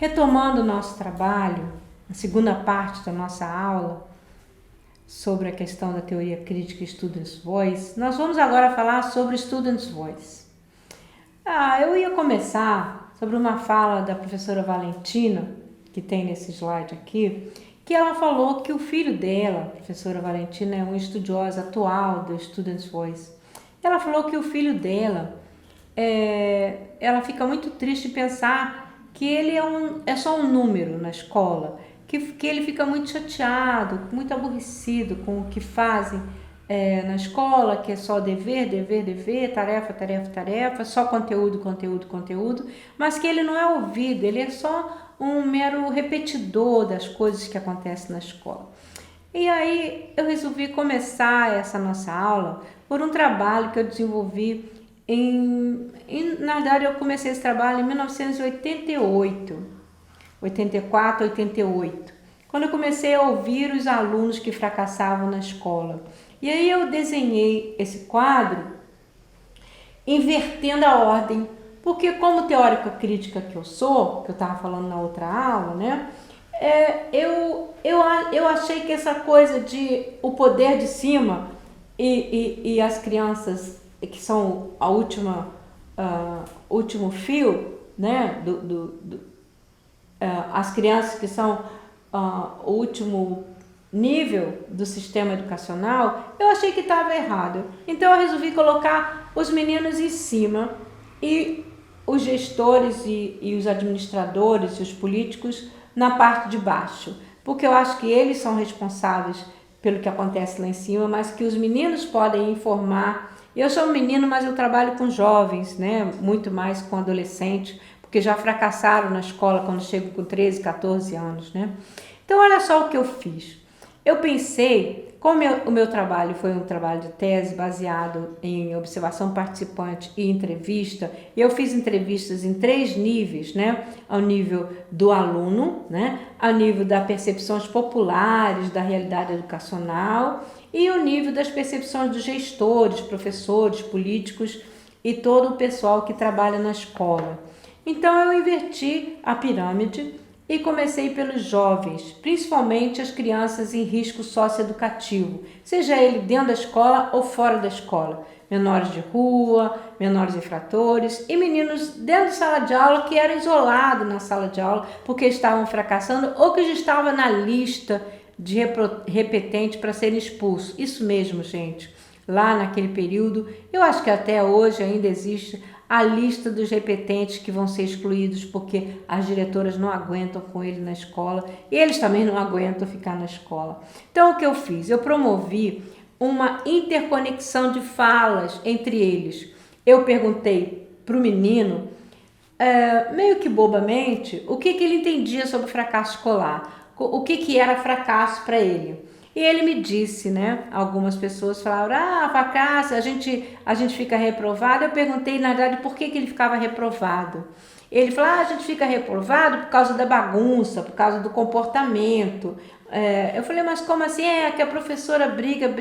Retomando o nosso trabalho, a segunda parte da nossa aula sobre a questão da teoria crítica e Student's Voice, nós vamos agora falar sobre Student's Voice. Eu ia começar sobre uma fala da professora Valentina, que tem nesse slide aqui, que ela falou que o filho dela, a professora Valentina, é uma estudiosa atual do Student's Voice. Ela falou que o filho dela, ela fica muito triste de pensar que ele é só um número na escola, que ele fica muito chateado, muito aborrecido com o que fazem na escola, que é só dever, dever, dever, tarefa, tarefa, tarefa, só conteúdo, conteúdo, conteúdo, mas que ele não é ouvido, ele é só um mero repetidor das coisas que acontecem na escola. E aí eu resolvi começar essa nossa aula por um trabalho que eu desenvolvi na verdade eu comecei esse trabalho em 1988, 84, 88, quando eu comecei a ouvir os alunos que fracassavam na escola. E aí eu desenhei esse quadro invertendo a ordem, porque como teórica crítica que eu sou, que eu estava falando na outra aula, né? Eu achei que essa coisa de o poder de cima e as crianças que são a último fio, né? As crianças que são o último nível do sistema educacional, eu achei que estava errado. Então eu resolvi colocar os meninos em cima e os gestores e os administradores e os políticos na parte de baixo, porque eu acho que eles são responsáveis pelo que acontece lá em cima, mas que os meninos podem informar. Eu sou um menino, mas eu trabalho com jovens, né? Muito mais com adolescentes, porque já fracassaram na escola quando chegam com 13, 14 anos, né? Então, olha só o que eu fiz. Eu pensei, como o meu trabalho foi um trabalho de tese baseado em observação participante e entrevista, eu fiz entrevistas em 3 níveis, né? Ao nível do aluno, né? Ao nível das percepções populares da realidade educacional e o nível das percepções dos gestores, professores, políticos e todo o pessoal que trabalha na escola. Então eu inverti a pirâmide e comecei pelos jovens, principalmente as crianças em risco socioeducativo, seja ele dentro da escola ou fora da escola, menores de rua, menores infratores e meninos dentro de sala de aula que eram isolados na sala de aula porque estavam fracassando ou que já estavam na lista de repetente para serem expulsos. Isso mesmo, gente. Lá naquele período, eu acho que até hoje ainda existe a lista dos repetentes que vão ser excluídos porque as diretoras não aguentam com ele na escola e eles também não aguentam ficar na escola. Então, o que eu fiz? Eu promovi uma interconexão de falas entre eles. Eu perguntei para o menino, meio que bobamente, o que ele entendia sobre fracasso escolar. O que era fracasso para ele. E ele me disse, né? Algumas pessoas falaram, fracasso, a gente fica reprovado. Eu perguntei, na verdade, por que ele ficava reprovado. Ele falou, a gente fica reprovado por causa da bagunça, por causa do comportamento. Eu falei, mas como assim? Que a professora briga,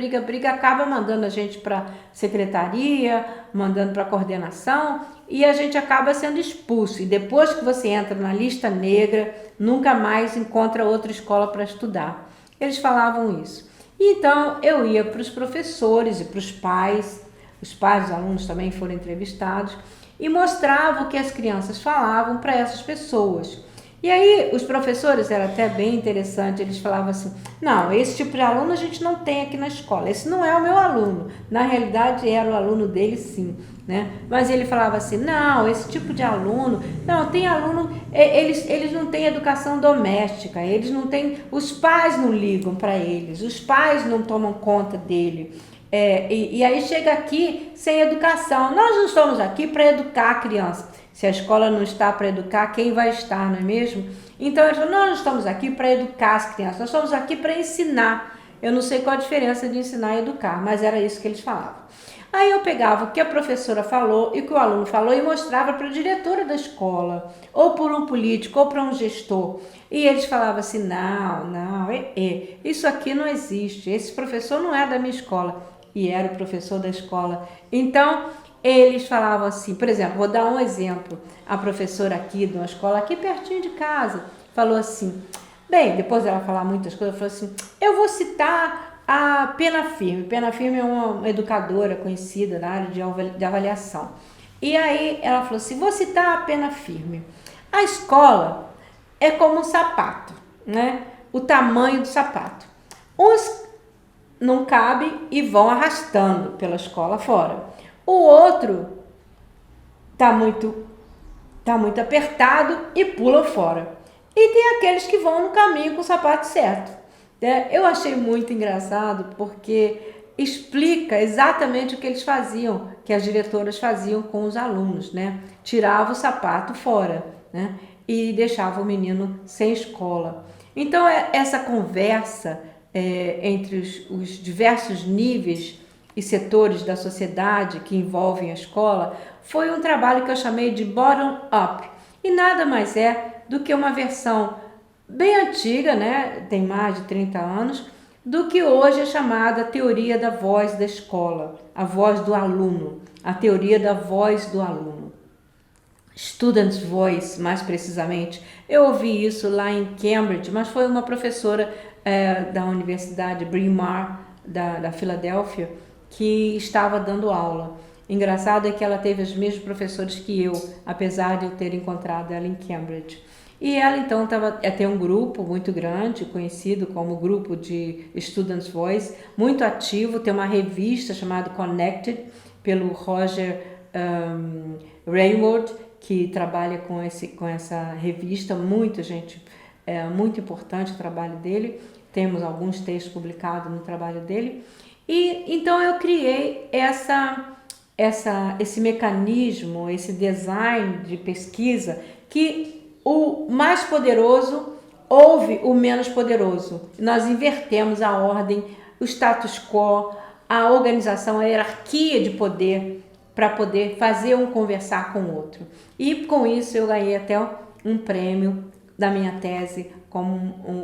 acaba mandando a gente para secretaria, mandando para coordenação e a gente acaba sendo expulso. E depois que você entra na lista negra, nunca mais encontra outra escola para estudar. Eles falavam isso. Então eu ia para os professores e para os pais dos alunos também foram entrevistados e mostrava o que as crianças falavam para essas pessoas. E aí os professores, era até bem interessante, eles falavam assim, não, esse tipo de aluno a gente não tem aqui na escola, esse não é o meu aluno. Na realidade era o aluno dele sim, né? Mas ele falava assim, não, esse tipo de aluno, não, tem aluno, eles não têm educação doméstica, eles não têm, os pais não ligam para eles, os pais não tomam conta dele. E aí chega aqui sem educação. Nós não estamos aqui para educar a criança. Se a escola não está para educar, quem vai estar, não é mesmo? Então, nós não estamos aqui para educar as crianças, nós estamos aqui para ensinar. Eu não sei qual a diferença de ensinar e educar, mas era isso que eles falavam. Aí eu pegava o que a professora falou e o que o aluno falou e mostrava para a diretora da escola, ou por um político, ou para um gestor. E eles falavam assim, não, isso aqui não existe, esse professor não é da minha escola. E era o professor da escola. Então, eles falavam assim, por exemplo, vou dar um exemplo. A professora aqui de uma escola aqui pertinho de casa falou assim, bem, depois dela falar muitas coisas, falou assim, eu vou citar a Pena Firme. Pena Firme é uma educadora conhecida na área de avaliação. E aí ela falou assim, vou citar a Pena Firme. A escola é como um sapato, né? O tamanho do sapato. Uns não cabem e vão arrastando pela escola fora. O outro tá muito apertado e pula fora. E tem aqueles que vão no caminho com o sapato certo. Eu achei muito engraçado porque explica exatamente o que eles faziam, que as diretoras faziam com os alunos, né? Tirava o sapato fora, né? E deixava o menino sem escola. Então, essa conversa entre os diversos níveis e setores da sociedade que envolvem a escola foi um trabalho que eu chamei de bottom-up. E nada mais é do que uma versão bem antiga, né? Tem mais de 30 anos, do que hoje é chamada teoria da voz da escola, a voz do aluno, a teoria da voz do aluno. Student's Voice, mais precisamente. Eu ouvi isso lá em Cambridge, mas foi uma professora da Universidade Bryn Mawr, da Filadélfia, que estava dando aula. Engraçado é que ela teve os mesmos professores que eu, apesar de eu ter encontrado ela em Cambridge. E ela então tem um grupo muito grande, conhecido como Grupo de Students' Voice, muito ativo, tem uma revista chamada Connected, pelo Roger Raymond, que trabalha com essa revista, muito importante o trabalho dele, temos alguns textos publicados no trabalho dele, e então eu criei esse mecanismo, esse design de pesquisa que o mais poderoso ouve o menos poderoso. Nós invertemos a ordem, o status quo, a organização, a hierarquia de poder para poder fazer um conversar com o outro. E com isso eu ganhei até um prêmio da minha tese como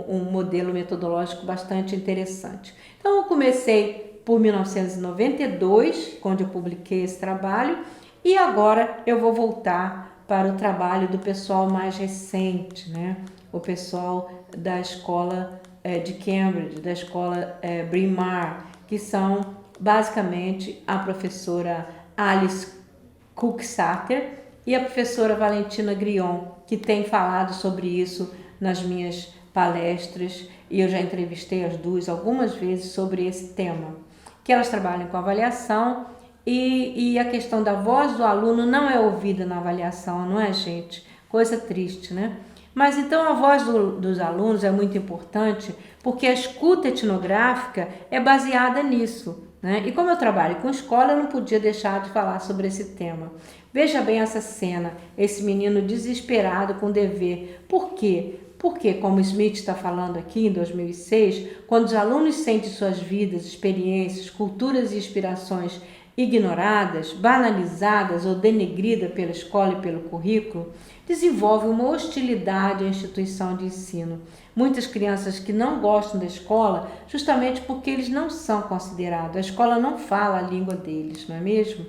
um modelo metodológico bastante interessante. Então eu comecei por 1992, quando eu publiquei esse trabalho, e agora eu vou voltar para o trabalho do pessoal mais recente, né? O pessoal da escola de Cambridge, da escola Bryn Mawr, que são basicamente a professora Alice Cook-Satter e a professora Valentina Grion, que tem falado sobre isso nas minhas palestras, e eu já entrevistei as duas algumas vezes sobre esse tema, que elas trabalham com avaliação e a questão da voz do aluno não é ouvida na avaliação, não é, gente? Coisa triste, né? Mas então a voz dos alunos é muito importante porque a escuta etnográfica é baseada nisso, né? E como eu trabalho com escola, eu não podia deixar de falar sobre esse tema. Veja bem essa cena, esse menino desesperado com o dever. Por quê? Porque, como Smith está falando aqui em 2006, quando os alunos sentem suas vidas, experiências, culturas e inspirações ignoradas, banalizadas ou denegridas pela escola e pelo currículo, desenvolve uma hostilidade à instituição de ensino. Muitas crianças que não gostam da escola, justamente porque eles não são considerados, a escola não fala a língua deles, não é mesmo?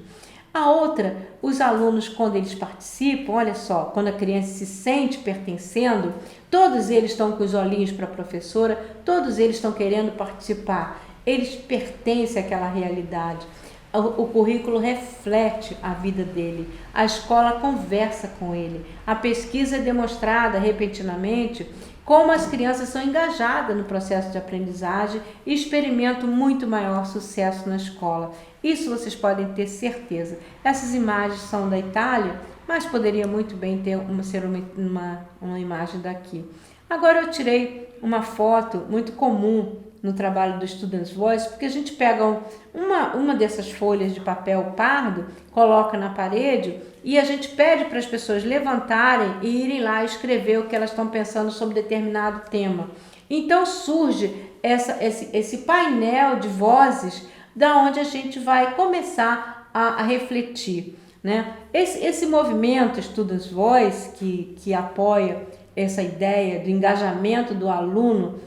A outra, os alunos, quando eles participam, olha só, quando a criança se sente pertencendo, todos eles estão com os olhinhos para a professora, todos eles estão querendo participar, eles pertencem àquela realidade. O currículo reflete a vida dele, a escola conversa com ele, a pesquisa é demonstrada repentinamente como as crianças são engajadas no processo de aprendizagem e experimentam muito maior sucesso na escola. Isso vocês podem ter certeza. Essas imagens são da Itália, mas poderia muito bem ser uma imagem daqui. Agora eu tirei uma foto muito comum no trabalho do Students' Voice, porque a gente pega uma dessas folhas de papel pardo, coloca na parede e a gente pede para as pessoas levantarem e irem lá escrever o que elas estão pensando sobre determinado tema. Então surge esse painel de vozes da onde a gente vai começar a refletir, né? Esse movimento Students' Voice que apoia essa ideia do engajamento do aluno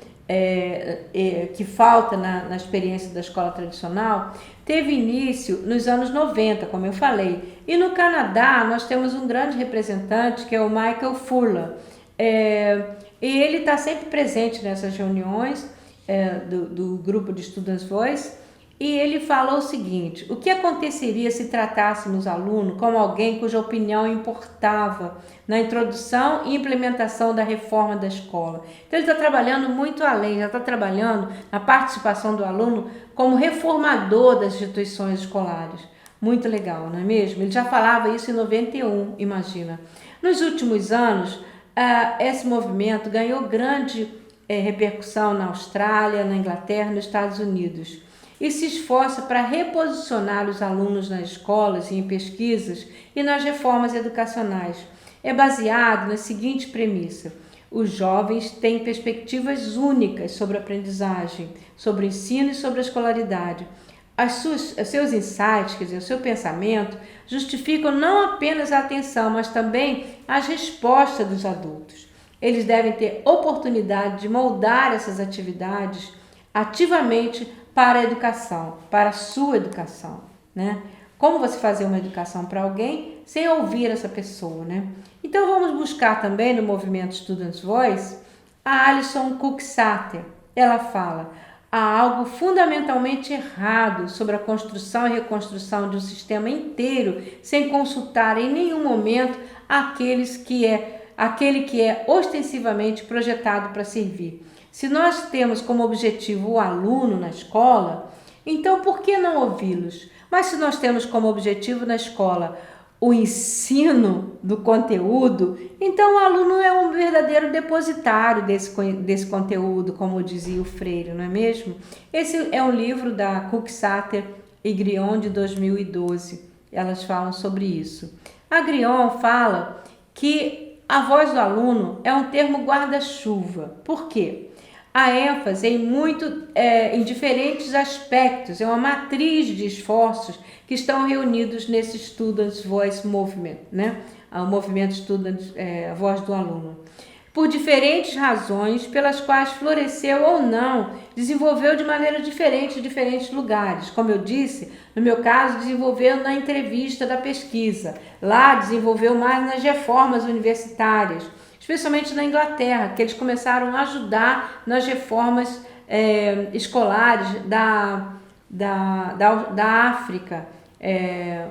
que falta na experiência da escola tradicional, teve início nos anos 90, como eu falei. E no Canadá nós temos um grande representante, que é o Michael Furlan. E ele está sempre presente nessas reuniões do grupo de Students' Voice, e ele falou o seguinte: o que aconteceria se tratássemos o aluno como alguém cuja opinião importava na introdução e implementação da reforma da escola? Então ele está trabalhando muito além, já está trabalhando na participação do aluno como reformador das instituições escolares. Muito legal, não é mesmo? Ele já falava isso em 91, imagina. Nos últimos anos, esse movimento ganhou grande repercussão na Austrália, na Inglaterra e nos Estados Unidos, e se esforça para reposicionar os alunos nas escolas e em pesquisas e nas reformas educacionais. É baseado na seguinte premissa: os jovens têm perspectivas únicas sobre a aprendizagem, sobre o ensino e sobre a escolaridade. Seus insights, quer dizer, o seu pensamento, justificam não apenas a atenção, mas também as respostas dos adultos. Eles devem ter oportunidade de moldar essas atividades ativamente para a educação, para a sua educação, né? Como você fazer uma educação para alguém sem ouvir essa pessoa, né? Então vamos buscar também no movimento Students' Voice a Alison Cook-Satter. Ela fala: há algo fundamentalmente errado sobre a construção e reconstrução de um sistema inteiro sem consultar em nenhum momento aquele que é ostensivamente projetado para servir. Se nós temos como objetivo o aluno na escola, então por que não ouvi-los? Mas se nós temos como objetivo na escola o ensino do conteúdo, então o aluno é um verdadeiro depositário desse conteúdo, como dizia o Freire, não é mesmo? Esse é um livro da Cook-Satter e Grion, de 2012. Elas falam sobre isso. A Grion fala que a voz do aluno é um termo guarda-chuva. Por quê? A ênfase em diferentes aspectos, é uma matriz de esforços que estão reunidos nesse Students' Voice Movement, né? O movimento Students, a voz do aluno. Por diferentes razões pelas quais floresceu ou não, desenvolveu de maneira diferente em diferentes lugares. Como eu disse, no meu caso, desenvolveu na entrevista da pesquisa. Lá desenvolveu mais nas reformas universitárias, especialmente na Inglaterra, que eles começaram a ajudar nas reformas escolares da África.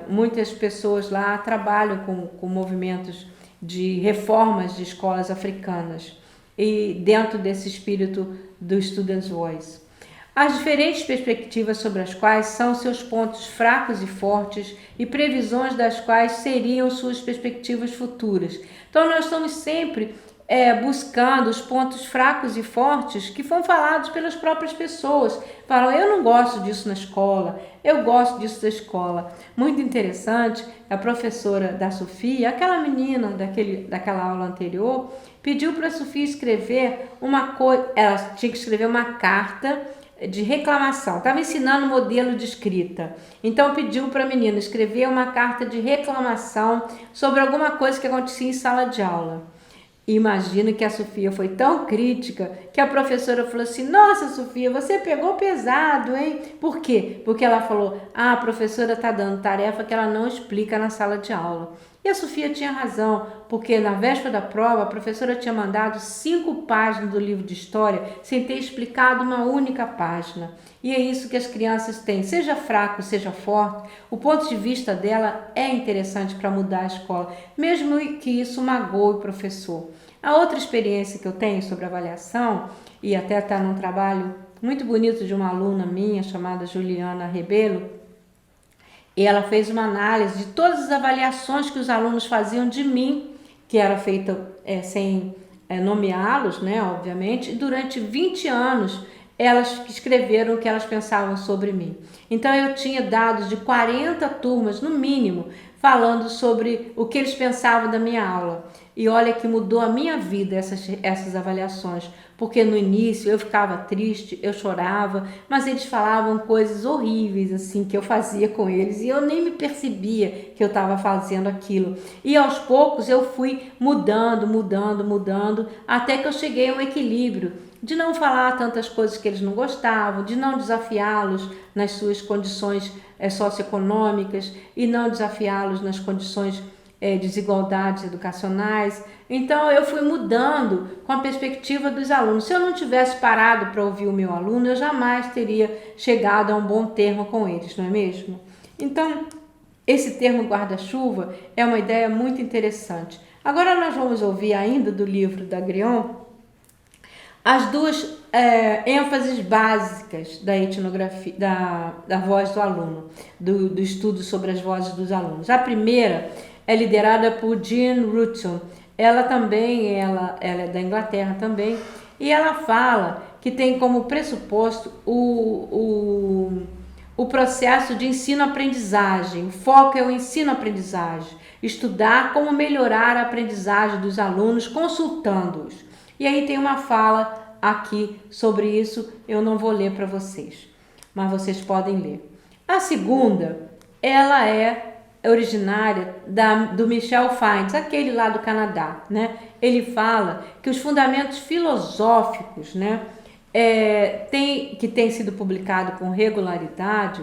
Muitas pessoas lá trabalham com movimentos de reformas de escolas africanas e dentro desse espírito do Students' Voice. As diferentes perspectivas sobre as quais são seus pontos fracos e fortes e previsões das quais seriam suas perspectivas futuras. Então nós estamos sempre buscando os pontos fracos e fortes que foram falados pelas próprias pessoas. Falam: eu não gosto disso na escola, eu gosto disso da escola. Muito interessante, a professora da Sofia, aquela menina daquela aula anterior, pediu para a Sofia escrever ela tinha que escrever uma carta de reclamação. Estava ensinando o modelo de escrita. Então pediu para a menina escrever uma carta de reclamação sobre alguma coisa que acontecia em sala de aula. Imagina que a Sofia foi tão crítica que a professora falou assim: nossa, Sofia, você pegou pesado, hein? Por quê? Porque ela falou: a professora está dando tarefa que ela não explica na sala de aula. E a Sofia tinha razão, porque na véspera da prova a professora tinha mandado 5 páginas do livro de história sem ter explicado uma única página. E é isso que as crianças têm, seja fraco, seja forte, o ponto de vista dela é interessante para mudar a escola, mesmo que isso magoe o professor. A outra experiência que eu tenho sobre avaliação, e até está num trabalho muito bonito de uma aluna minha chamada Juliana Rebelo, e ela fez uma análise de todas as avaliações que os alunos faziam de mim, que era feita sem nomeá-los, né, obviamente, e durante 20 anos elas escreveram o que elas pensavam sobre mim. Então eu tinha dados de 40 turmas, no mínimo, falando sobre o que eles pensavam da minha aula. E olha que mudou a minha vida essas avaliações, porque no início eu ficava triste, eu chorava, mas eles falavam coisas horríveis assim que eu fazia com eles e eu nem me percebia que eu estava fazendo aquilo. E aos poucos eu fui mudando, até que eu cheguei a um equilíbrio de não falar tantas coisas que eles não gostavam, de não desafiá-los nas suas condições socioeconômicas e não desafiá-los nas condições desigualdades educacionais. Então eu fui mudando com a perspectiva dos alunos. Se eu não tivesse parado para ouvir o meu aluno, eu jamais teria chegado a um bom termo com eles, não é mesmo? Então, esse termo guarda-chuva é uma ideia muito interessante. Agora nós vamos ouvir ainda do livro da Grion as duas ênfases básicas da etnografia, da voz do aluno, do estudo sobre as vozes dos alunos. A primeira é liderada por Jean Russo. Ela também, ela é da Inglaterra também, e ela fala que tem como pressuposto o processo de ensino-aprendizagem. O foco é o ensino-aprendizagem, estudar como melhorar a aprendizagem dos alunos consultando-os. E aí tem uma fala aqui sobre isso, eu não vou ler para vocês, mas vocês podem ler. A segunda, ela é originária do Michel Fiennes, aquele lá do Canadá, né? Ele fala que os fundamentos filosóficos, né, que tem sido publicado com regularidade,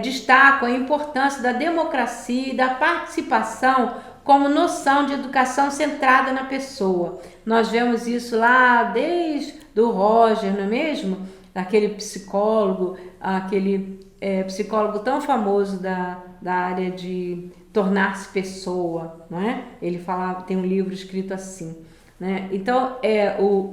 destacam a importância da democracia e da participação como noção de educação centrada na pessoa. Nós vemos isso lá desde o Roger, não é mesmo? Aquele psicólogo, psicólogo tão famoso da área de tornar-se pessoa, não é? Ele falava, tem um livro escrito assim, né? Então,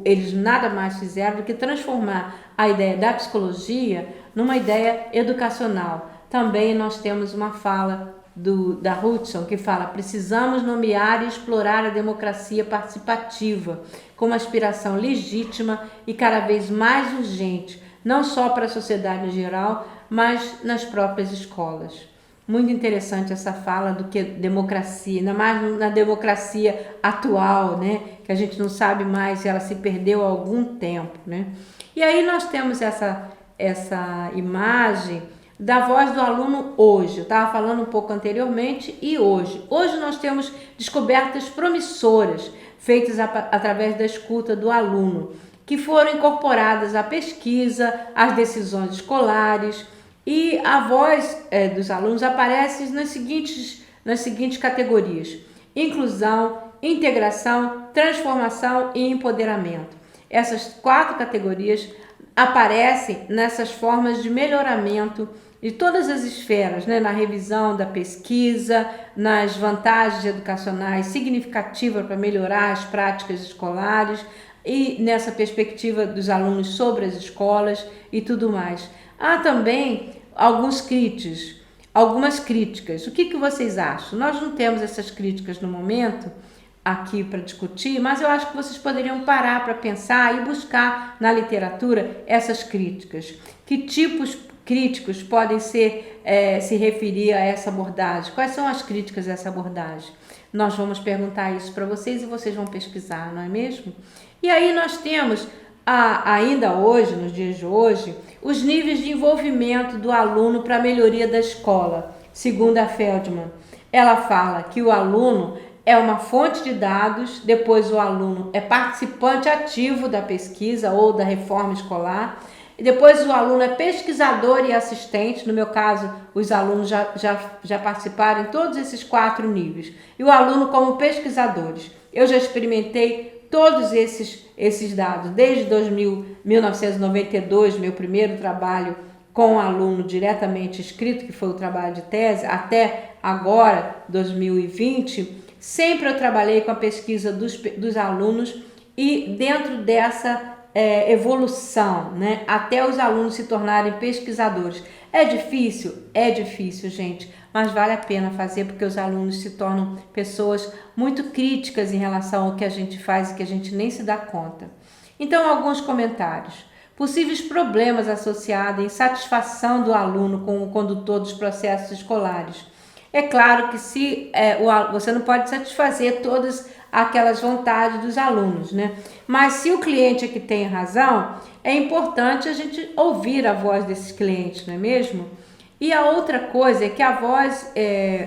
eles nada mais fizeram do que transformar a ideia da psicologia numa ideia educacional. Também nós temos uma fala da Hudson, que fala: precisamos nomear e explorar a democracia participativa como aspiração legítima e cada vez mais urgente, não só para a sociedade em geral, mas nas próprias escolas. Muito interessante essa fala do que democracia, ainda mais na democracia atual, né? Que a gente não sabe mais se ela se perdeu há algum tempo, né? E aí nós temos essa imagem da voz do aluno hoje. Eu estava falando um pouco anteriormente e hoje. Hoje nós temos descobertas promissoras feitas através da escuta do aluno, que foram incorporadas à pesquisa, às decisões escolares, e a voz dos alunos aparece nas seguintes categorias: inclusão, integração, transformação e empoderamento. Essas 4 categorias aparecem nessas formas de melhoramento de todas as esferas, né? Na revisão da pesquisa, nas vantagens educacionais significativas para melhorar as práticas escolares e nessa perspectiva dos alunos sobre as escolas e tudo mais. Há também algumas críticas. O que vocês acham? Nós não temos essas críticas no momento aqui para discutir, mas eu acho que vocês poderiam parar para pensar e buscar na literatura essas críticas. Que tipos críticos podem se referir a essa abordagem? Quais são as críticas a essa abordagem? Nós vamos perguntar isso para vocês e vocês vão pesquisar, não é mesmo? E aí nós temos, ainda hoje, nos dias de hoje, os níveis de envolvimento do aluno para a melhoria da escola. Segundo a Feldman, ela fala que o aluno é uma fonte de dados, depois o aluno é participante ativo da pesquisa ou da reforma escolar, e depois o aluno é pesquisador e assistente. No meu caso, os alunos já participaram em todos esses 4 níveis. E o aluno como pesquisadores. Eu já experimentei todos esses dados, desde 1992, meu primeiro trabalho com um aluno diretamente escrito, que foi o trabalho de tese, até agora, 2020, sempre eu trabalhei com a pesquisa dos alunos e dentro dessa evolução, né, até os alunos se tornarem pesquisadores. É difícil? É difícil, gente, mas vale a pena fazer, porque os alunos se tornam pessoas muito críticas em relação ao que a gente faz e que a gente nem se dá conta. Então, alguns comentários. Possíveis problemas associados à insatisfação do aluno com o condutor dos processos escolares. É claro que você não pode satisfazer todas aquelas vontades dos alunos, né? Mas se o cliente é que tem razão, é importante a gente ouvir a voz desses clientes, não é mesmo? E a outra coisa é que a voz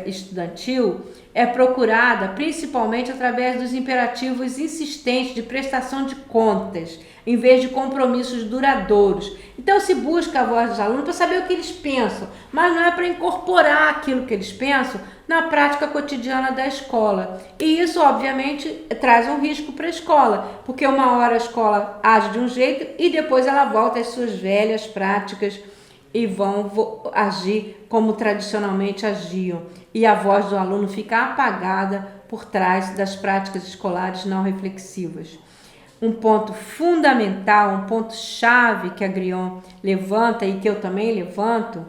estudantil é procurada principalmente através dos imperativos insistentes de prestação de contas, em vez de compromissos duradouros. Então se busca a voz dos alunos para saber o que eles pensam, mas não é para incorporar aquilo que eles pensam na prática cotidiana da escola. E isso, obviamente, traz um risco para a escola, porque uma hora a escola age de um jeito e depois ela volta às suas velhas práticas e vão agir como tradicionalmente agiam. E a voz do aluno fica apagada por trás das práticas escolares não reflexivas. Um ponto fundamental, um ponto chave que a Grion levanta e que eu também levanto,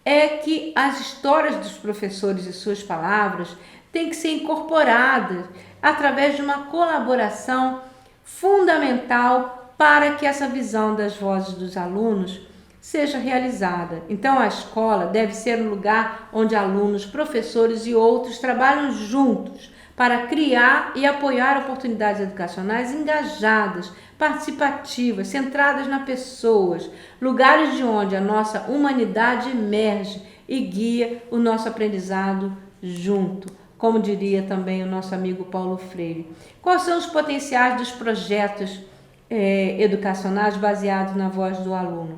é que as histórias dos professores e suas palavras têm que ser incorporadas através de uma colaboração fundamental para que essa visão das vozes dos alunos seja realizada. Então, a escola deve ser um lugar onde alunos, professores e outros trabalham juntos para criar e apoiar oportunidades educacionais engajadas, participativas, centradas nas pessoas, lugares de onde a nossa humanidade emerge e guia o nosso aprendizado junto, como diria também o nosso amigo Paulo Freire. Quais são os potenciais dos projetos educacionais baseados na voz do aluno?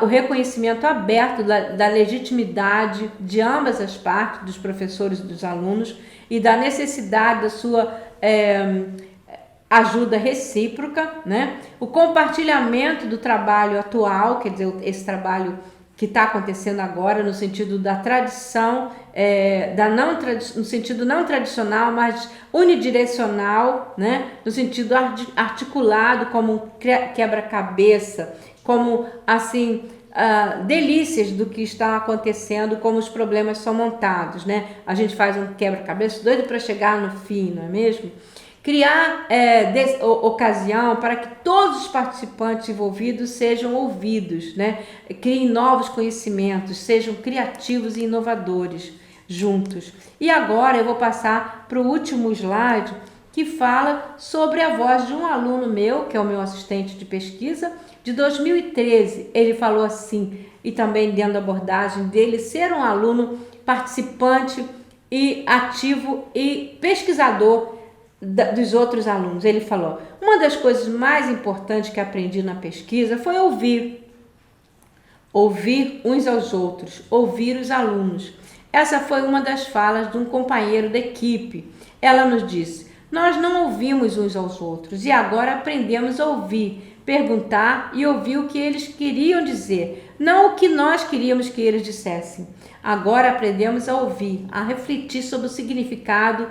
O reconhecimento aberto da legitimidade de ambas as partes, dos professores e dos alunos, e da necessidade da sua ajuda recíproca, né? O compartilhamento do trabalho atual, quer dizer, esse trabalho que está acontecendo agora no sentido da tradição, no sentido não tradicional, mas unidirecional, né? No sentido articulado como um quebra-cabeça, como assim delícias do que está acontecendo, como os problemas são montados, né? A gente faz um quebra-cabeça doido para chegar no fim, não é mesmo? Criar ocasião para que todos os participantes envolvidos sejam ouvidos, né? Criem novos conhecimentos, sejam criativos e inovadores juntos. E agora eu vou passar para o último slide, que fala sobre a voz de um aluno meu, que é o meu assistente de pesquisa, de 2013. Ele falou assim, e também dentro da abordagem dele, ser um aluno participante e ativo e pesquisador dos outros alunos. Ele falou: uma das coisas mais importantes que aprendi na pesquisa foi ouvir uns aos outros, ouvir os alunos. Essa foi uma das falas de um companheiro da equipe. Ela nos disse: nós não ouvimos uns aos outros e agora aprendemos a ouvir, perguntar e ouvir o que eles queriam dizer, não o que nós queríamos que eles dissessem. Agora aprendemos a ouvir, a refletir sobre o significado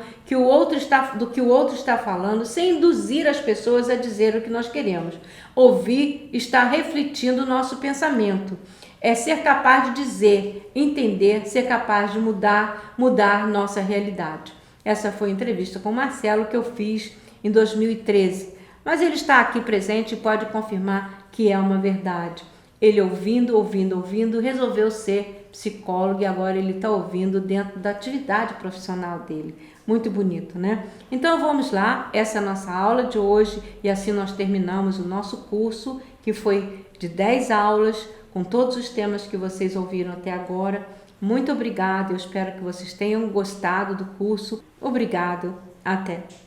do que o outro está falando, sem induzir as pessoas a dizer o que nós queremos. Ouvir está refletindo o nosso pensamento. É ser capaz de dizer, entender, ser capaz de mudar nossa realidade. Essa foi a entrevista com o Marcelo que eu fiz em 2013. Mas ele está aqui presente e pode confirmar que é uma verdade. Ele ouvindo, resolveu ser psicólogo e agora ele está ouvindo dentro da atividade profissional dele. Muito bonito, né? Então vamos lá, essa é a nossa aula de hoje e assim nós terminamos o nosso curso, que foi de 10 aulas, com todos os temas que vocês ouviram até agora. Muito obrigada, eu espero que vocês tenham gostado do curso. Obrigado, até!